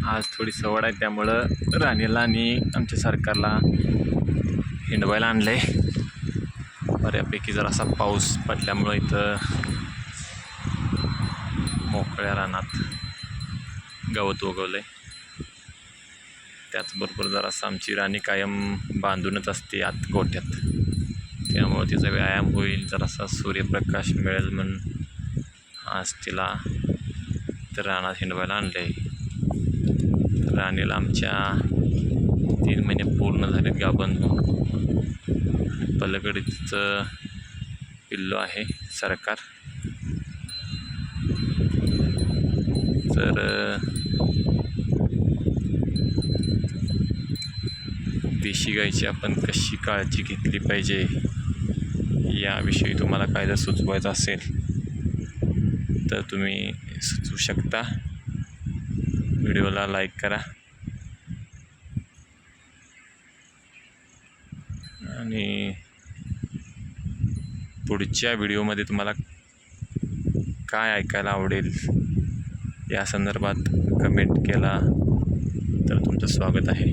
आज थोडी सवड आहे त्यामुळं राणीला आणि आमच्या सरकारला हिंडवायला आणलं आहे. बऱ्यापैकी जरासा पाऊस पडल्यामुळं इथं मोकळ्या रानात गवत उगवलं आहे. त्याचबरोबर जरासं आमची राणी कायम बांधूनच असते आत गोठ्यात, त्यामुळं तिचा व्यायाम होईल, जरासा सूर्यप्रकाश मिळेल म्हणून आज तिला तर रानात हिंडवायला आणलं आहे. राणीला आमच्या 3 महिने पूर्ण झालेत गाभण होऊन. पलीकडे तिचं पिल्लू आहे सरकार. तर देशी गाईची आपण कशी काळजी घेतली पाहिजे याविषयी तुम्हाला काय जर सुचवायचं असेल तर तुम्ही सुचवू शकता. व्हिडिओला लाईक करा आणि पुढच्या व्हिडिओमध्ये तुम्हाला काय ऐकायला आवडेल या संदर्भात कमेंट केला तर तुमचं स्वागत आहे.